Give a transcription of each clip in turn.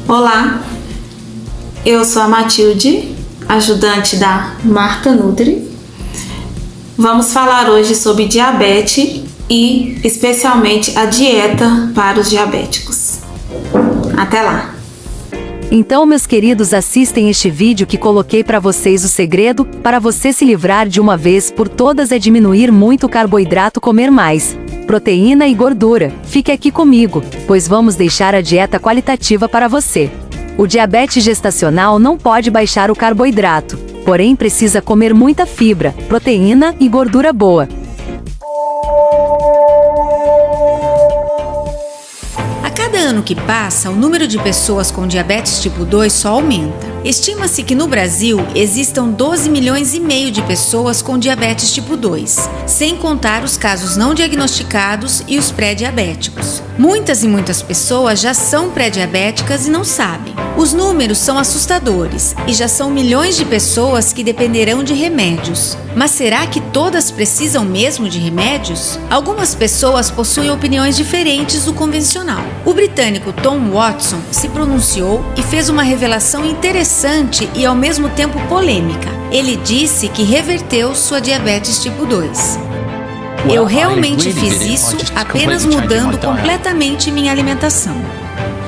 Olá, eu sou a Matilde, ajudante da Marta Nutri. Vamos falar hoje sobre diabetes e especialmente a dieta para os diabéticos. Até lá! Então, meus queridos, assistem este vídeo que coloquei para vocês. O segredo para você se livrar de uma vez por todas é diminuir muito o carboidrato, comer mais proteína e gordura. Fique aqui comigo, pois vamos deixar a dieta qualitativa para você. O diabetes gestacional não pode baixar o carboidrato, porém precisa comer muita fibra, proteína e gordura boa. A cada ano que passa, o número de pessoas com diabetes tipo 2 só aumenta. Estima-se que no Brasil existam 12 milhões e meio de pessoas com diabetes tipo 2, sem contar os casos não diagnosticados e os pré-diabéticos. Muitas pessoas já são pré-diabéticas e não sabem. Os números são assustadores e já são milhões de pessoas que dependerão de remédios. Mas será que todas precisam mesmo de remédios? Algumas pessoas possuem opiniões diferentes do convencional. O britânico Tom Watson se pronunciou e fez uma revelação interessante e ao mesmo tempo polêmica. Ele disse que reverteu sua diabetes tipo 2. Eu realmente fiz isso apenas mudando completamente minha alimentação.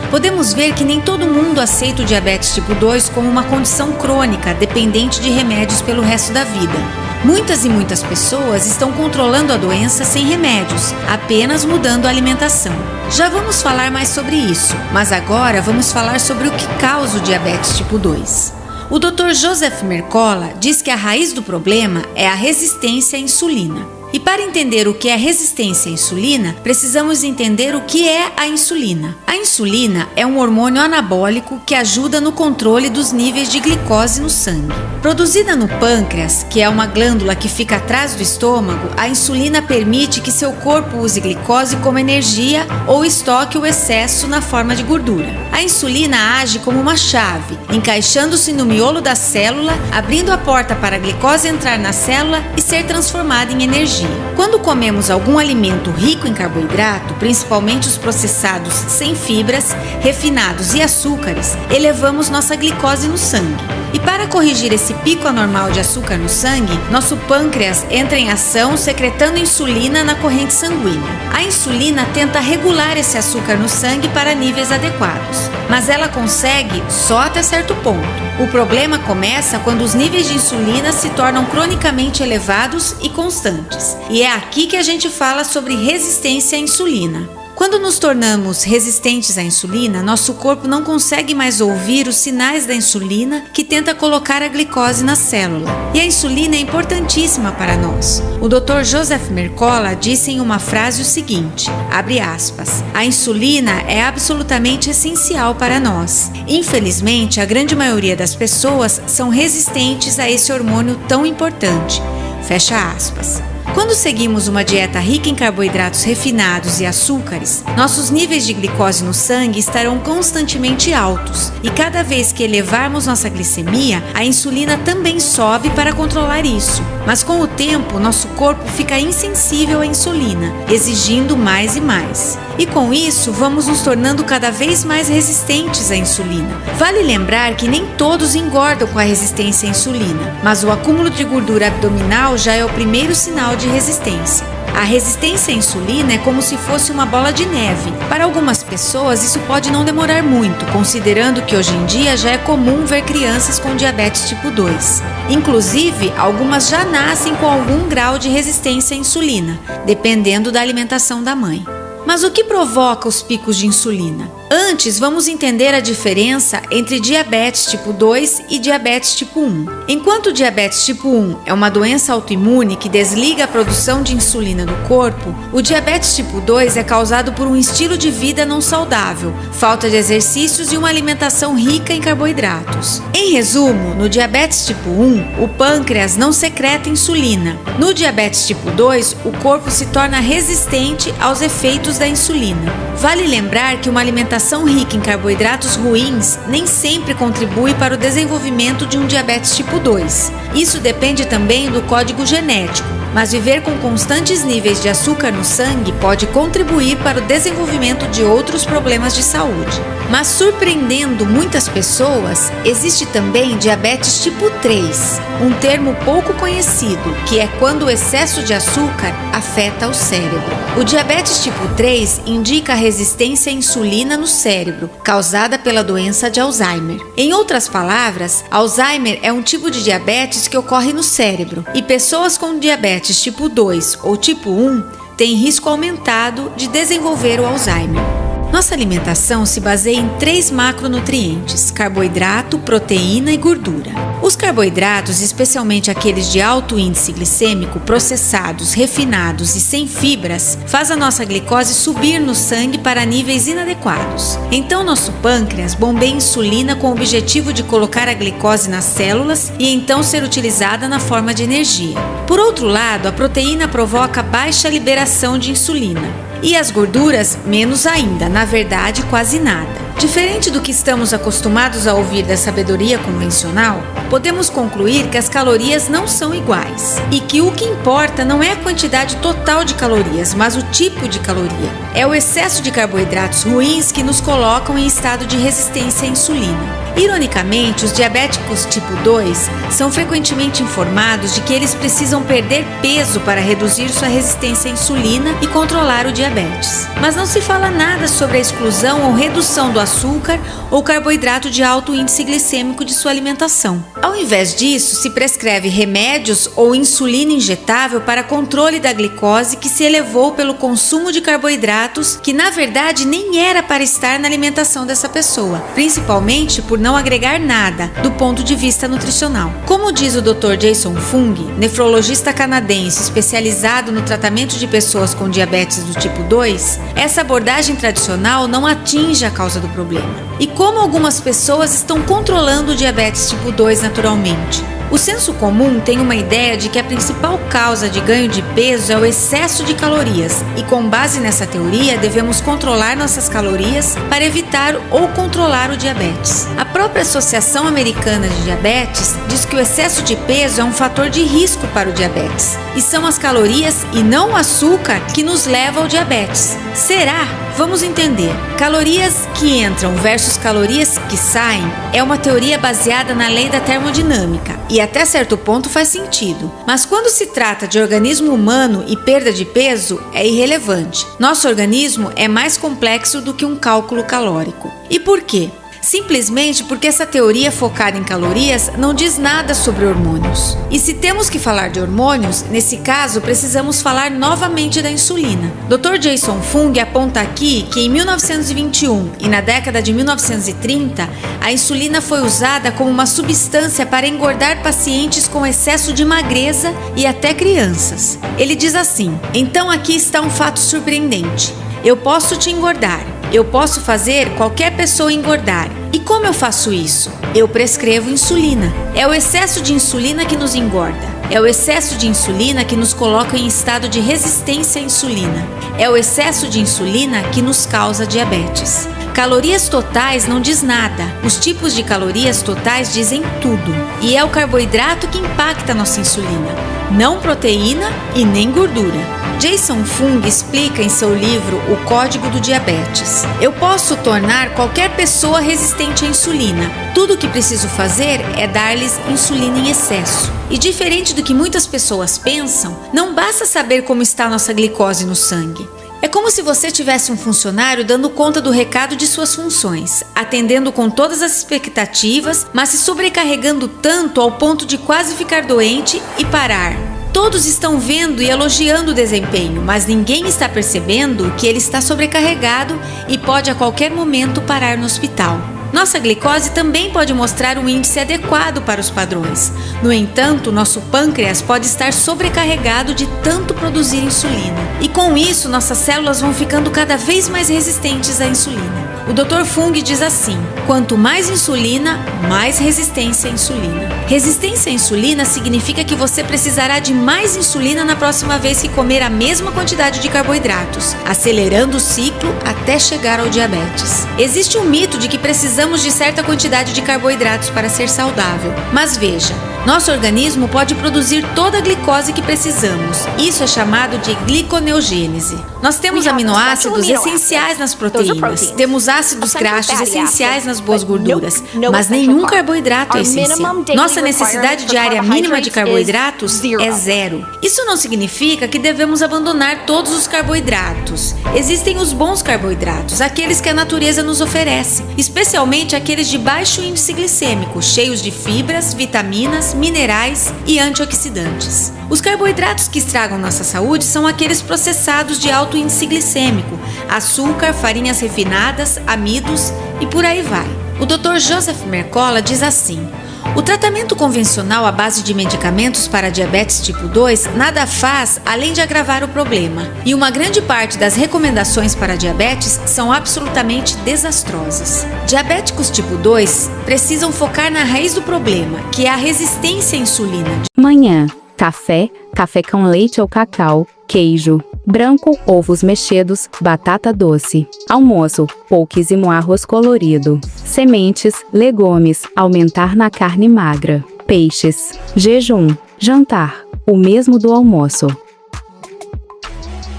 Podemos ver que nem todo mundo aceita o diabetes tipo 2 como uma condição crônica, dependente de remédios pelo resto da vida. Muitas pessoas estão controlando a doença sem remédios, apenas mudando a alimentação. Já vamos falar mais sobre isso, mas agora vamos falar sobre o que causa o diabetes tipo 2. O Dr. Joseph Mercola diz que a raiz do problema é a resistência à insulina. E para entender o que é resistência à insulina, precisamos entender o que é a insulina. A insulina é um hormônio anabólico que ajuda no controle dos níveis de glicose no sangue. Produzida no pâncreas, que é uma glândula que fica atrás do estômago, a insulina permite que seu corpo use glicose como energia ou estoque o excesso na forma de gordura. A insulina age como uma chave, encaixando-se no miolo da célula, abrindo a porta para a glicose entrar na célula e ser transformada em energia. Quando comemos algum alimento rico em carboidrato, principalmente os processados sem fibras, refinados e açúcares, elevamos nossa glicose no sangue. E para corrigir esse pico anormal de açúcar no sangue, nosso pâncreas entra em ação secretando insulina na corrente sanguínea. A insulina tenta regular esse açúcar no sangue para níveis adequados, mas ela consegue só até certo ponto. O problema começa quando os níveis de insulina se tornam cronicamente elevados e constantes. E é aqui que a gente fala sobre resistência à insulina. Quando nos tornamos resistentes à insulina, nosso corpo não consegue mais ouvir os sinais da insulina que tenta colocar a glicose na célula. E a insulina é importantíssima para nós. O Dr. Joseph Mercola disse em uma frase o seguinte, abre aspas, a insulina é absolutamente essencial para nós. Infelizmente, a grande maioria das pessoas são resistentes a esse hormônio tão importante. Fecha aspas. Quando seguimos uma dieta rica em carboidratos refinados e açúcares, nossos níveis de glicose no sangue estarão constantemente altos e cada vez que elevarmos nossa glicemia, a insulina também sobe para controlar isso. Mas com o tempo, nosso corpo fica insensível à insulina, exigindo mais e mais. E com isso, vamos nos tornando cada vez mais resistentes à insulina. Vale lembrar que nem todos engordam com a resistência à insulina, mas o acúmulo de gordura abdominal já é o primeiro sinal de resistência. A resistência à insulina é como se fosse uma bola de neve. Para algumas pessoas, isso pode não demorar muito, considerando que hoje em dia já é comum ver crianças com diabetes tipo 2. Inclusive, algumas já nascem com algum grau de resistência à insulina, dependendo da alimentação da mãe. Mas o que provoca os picos de insulina? Antes, vamos entender a diferença entre diabetes tipo 2 e diabetes tipo 1. Enquanto o diabetes tipo 1 é uma doença autoimune que desliga a produção de insulina do corpo, o diabetes tipo 2 é causado por um estilo de vida não saudável, falta de exercícios e uma alimentação rica em carboidratos. Em resumo, no diabetes tipo 1, o pâncreas não secreta insulina. No diabetes tipo 2, o corpo se torna resistente aos efeitos da insulina. Vale lembrar que uma alimentação rica em carboidratos ruins nem sempre contribui para o desenvolvimento de um diabetes tipo 2. Isso depende também do código genético. mas viver com constantes níveis de açúcar no sangue pode contribuir para o desenvolvimento de outros problemas de saúde. Mas surpreendendo muitas pessoas, existe também diabetes tipo 3, um termo pouco conhecido, que é quando o excesso de açúcar afeta o cérebro. O diabetes tipo 3 indica a resistência à insulina no cérebro, causada pela doença de Alzheimer. Em outras palavras, Alzheimer é um tipo de diabetes que ocorre no cérebro, e pessoas com diabetes tipo 2 ou tipo 1 têm risco aumentado de desenvolver o Alzheimer. Nossa alimentação se baseia em 3 macronutrientes: carboidrato, proteína e gordura. Os carboidratos, especialmente aqueles de alto índice glicêmico, processados, refinados e sem fibras, faz a nossa glicose subir no sangue para níveis inadequados. Então nosso pâncreas bombeia insulina com o objetivo de colocar a glicose nas células e então ser utilizada na forma de energia. Por outro lado, a proteína provoca baixa liberação de insulina. E as gorduras, menos ainda, na verdade, quase nada. Diferente do que estamos acostumados a ouvir da sabedoria convencional, podemos concluir que as calorias não são iguais e que o que importa não é a quantidade total de calorias, mas o tipo de caloria. É o excesso de carboidratos ruins que nos colocam em estado de resistência à insulina. Ironicamente, os diabéticos tipo 2 são frequentemente informados de que eles precisam perder peso para reduzir sua resistência à insulina e controlar o diabetes. Mas não se fala nada sobre a exclusão ou redução do açúcar ou carboidrato de alto índice glicêmico de sua alimentação. Ao invés disso, se prescreve remédios ou insulina injetável para controle da glicose que se elevou pelo consumo de carboidratos que na verdade nem era para estar na alimentação dessa pessoa, principalmente por não agregar nada do ponto de vista nutricional. Como diz o Dr. Jason Fung, nefrologista canadense especializado no tratamento de pessoas com diabetes do tipo 2, essa abordagem tradicional não atinge a causa do problema. E como algumas pessoas estão controlando o diabetes tipo 2 naturalmente? O senso comum tem uma ideia de que a principal causa de ganho de peso é o excesso de calorias e, com base nessa teoria, devemos controlar nossas calorias para evitar ou controlar o diabetes. A própria Associação Americana de Diabetes diz que o excesso de peso é um fator de risco para o diabetes e são as calorias e não o açúcar que nos leva ao diabetes. Será? Vamos entender. Calorias que entram versus calorias que saem é uma teoria baseada na lei da termodinâmica e até certo ponto faz sentido. Mas quando se trata de organismo humano e perda de peso, é irrelevante. Nosso organismo é mais complexo do que um cálculo calórico. E por quê? Simplesmente porque essa teoria focada em calorias não diz nada sobre hormônios. E se temos que falar de hormônios, nesse caso precisamos falar novamente da insulina. Dr. Jason Fung aponta aqui que em 1921 e na década de 1930, a insulina foi usada como uma substância para engordar pacientes com excesso de magreza e até crianças. Ele diz assim: então aqui está um fato surpreendente. Eu posso te engordar. Eu posso fazer qualquer pessoa engordar. E como eu faço isso? Eu prescrevo insulina. É o excesso de insulina que nos engorda. É o excesso de insulina que nos coloca em estado de resistência à insulina. É o excesso de insulina que nos causa diabetes. Calorias totais não diz nada. Os tipos de calorias totais dizem tudo. E é o carboidrato que impacta nossa insulina, não proteína e nem gordura. Jason Fung explica em seu livro O Código do Diabetes: eu posso tornar qualquer pessoa resistente à insulina. Tudo o que preciso fazer é dar-lhes insulina em excesso. E diferente do que muitas pessoas pensam, não basta saber como está nossa glicose no sangue. É como se você tivesse um funcionário dando conta do recado de suas funções, atendendo com todas as expectativas, mas se sobrecarregando tanto ao ponto de quase ficar doente e parar. Todos estão vendo e elogiando o desempenho, mas ninguém está percebendo que ele está sobrecarregado e pode a qualquer momento parar no hospital. Nossa glicose também pode mostrar um índice adequado para os padrões. No entanto, nosso pâncreas pode estar sobrecarregado de tanto produzir insulina. E com isso, nossas células vão ficando cada vez mais resistentes à insulina. O Dr. Fung diz assim: quanto mais insulina, mais resistência à insulina. Resistência à insulina significa que você precisará de mais insulina na próxima vez que comer a mesma quantidade de carboidratos, acelerando o ciclo até chegar ao diabetes. Existe um mito de que precisamos de certa quantidade de carboidratos para ser saudável, mas veja, nosso organismo pode produzir toda a glicose que precisamos. Isso é chamado de gliconeogênese. Nós temos aminoácidos essenciais nas proteínas, temos ácidos graxos essenciais nas boas gorduras, mas nenhum carboidrato é essencial. Nossa necessidade diária mínima de carboidratos é 0. Isso não significa que devemos abandonar todos os carboidratos. Existem os bons carboidratos, aqueles que a natureza nos oferece, especialmente aqueles de baixo índice glicêmico, cheios de fibras, vitaminas, minerais e antioxidantes. Os carboidratos que estragam nossa saúde são aqueles processados de alto índice glicêmico, açúcar, farinhas refinadas, amidos e por aí vai. O Dr. Joseph Mercola diz assim: o tratamento convencional à base de medicamentos para diabetes tipo 2 nada faz além de agravar o problema, e uma grande parte das recomendações para diabetes são absolutamente desastrosas. Diabéticos tipo 2 precisam focar na raiz do problema, que é a resistência à insulina. Manhã: café, café com leite ou cacau, queijo branco, ovos mexidos, batata doce. Almoço: pouquíssimo arroz colorido. Sementes, legumes, aumentar na carne magra. Peixes. Jejum. Jantar: o mesmo do almoço.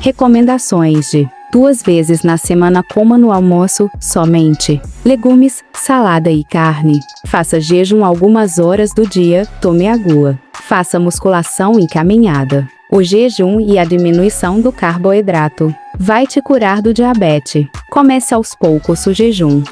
Recomendações de: 2 vezes na semana coma no almoço somente legumes, salada e carne. Faça jejum algumas horas do dia, tome água. Faça musculação e caminhada. O jejum e a diminuição do carboidrato vai te curar do diabetes. Comece aos poucos o jejum.